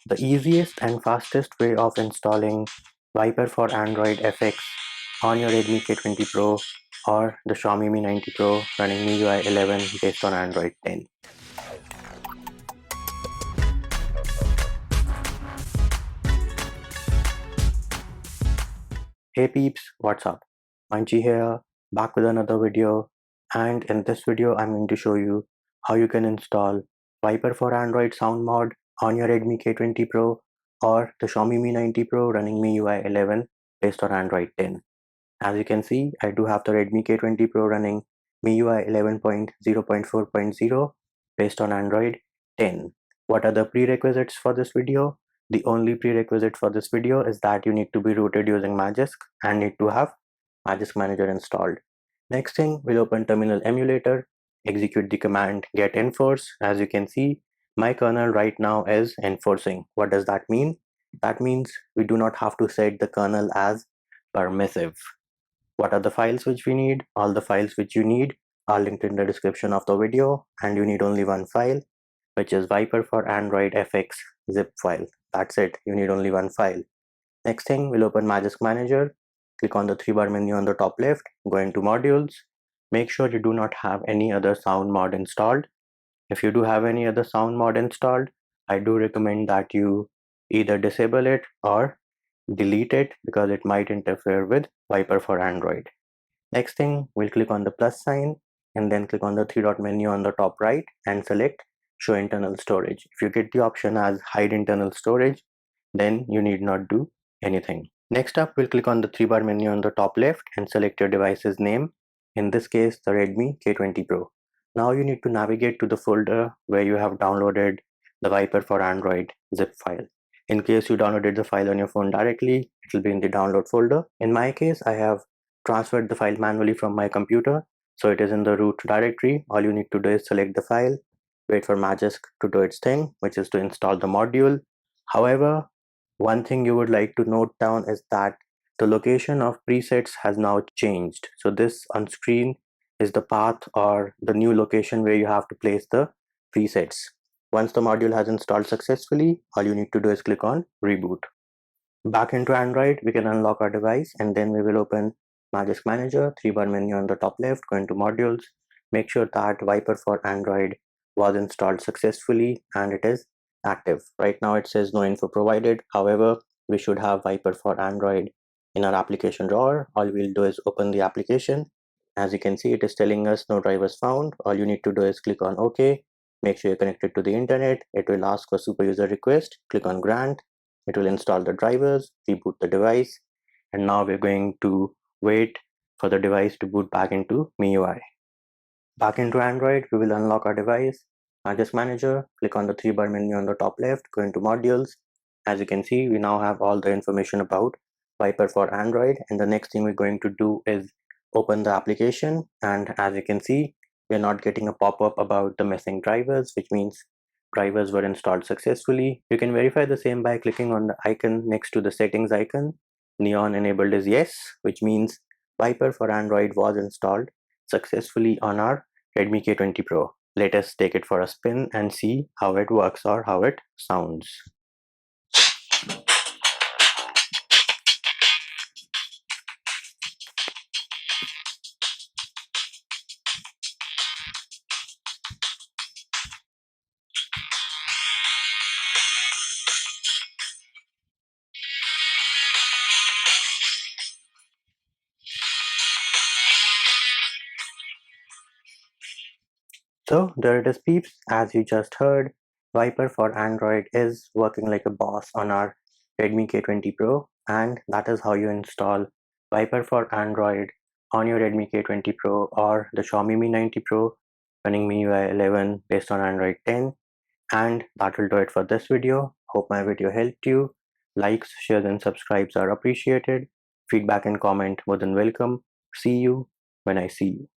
The easiest and fastest way of installing Viper4Android FX on your Redmi K20 Pro or the Xiaomi Mi 90 Pro running MIUI 11 based on Android 10. Hey peeps, what's up? Manchi here, back with another video, and in this video I'm going to show you how you can install Viper4Android Sound Mod on your Redmi K20 Pro or the Xiaomi Mi 90 Pro running MIUI 11 based on Android 10. As you can see, I do have the Redmi K20 Pro running MIUI 11.0.4.0 based on Android 10. What are the prerequisites for this video? The only prerequisite for this video is that you need to be rooted using Magisk and need to have Magisk Manager installed. Next thing, we'll open terminal emulator, execute the command get enforce. As you can see, my kernel right now is enforcing. What does that mean? That means we do not have to set the kernel as permissive. What are the files which we need? All the files which you need are linked in the description of the video, and you need only one file, which is Viper4Android FX zip file. That's it, you need only one file. Next thing, we'll open Magisk Manager, click on the 3-bar menu on the top left, go into modules, make sure you do not have any other sound mod installed. If you do have any other sound mod installed, I do recommend that you either disable it or delete it because it might interfere with Viper4Android. Next thing, we'll click on the plus sign and then click on the 3-dot menu on the top right and select show internal storage. If you get the option as hide internal storage, then you need not do anything. Next up, we'll click on the 3-bar menu on the top left and select your device's name. In this case, the Redmi K20 Pro. Now you need to navigate to the folder where you have downloaded the Viper4Android zip file. In case you downloaded the file on your phone directly, it will be in the download folder. In my case, I have transferred the file manually from my computer, so it is in the root directory. All you need to do is select the file, wait for Magisk to do its thing, which is to install the module. However, one thing you would like to note down is that the location of presets has now changed. So this on screen is the path or the new location where you have to place the presets. Once the module has installed successfully, all you need to do is click on reboot. Back into Android, we can unlock our device and then we will open Magisk Manager, 3-bar menu on the top left, go into modules, make sure that Viper4Android was installed successfully and it is active. Right now it says no info provided. However, we should have Viper4Android in our application drawer. All we'll do is open the application. As you can see, it is telling us no drivers found. All you need to do is click on OK. Make sure you're connected to the internet. It will ask for super user request. Click on grant. It will install the drivers, reboot the device, and now we're going to wait for the device to boot back into MIUI. Back into Android, we will unlock our device. Magisk Manager, click on the 3-bar menu on the top left, go into modules. As you can see, we now have all the information about Viper4Android, and the next thing we're going to do is open the application. And as you can see, we're not getting a pop-up about the missing drivers, which means drivers were installed successfully. You can verify the same by clicking on the icon next to the settings icon. Neon enabled is yes, which means Viper4Android was installed successfully on our Redmi K20 Pro. Let us take it for a spin and see how it works or how it sounds. So there it is peeps, as you just heard, Viper4Android is working like a boss on our Redmi K20 Pro, and that is how you install Viper4Android on your Redmi K20 Pro or the Xiaomi Mi 90 Pro running MIUI 11 based on Android 10. And that will do it for this video. Hope my video helped you. Likes, shares and subscribes are appreciated. Feedback and comment more than welcome. See you when I see you.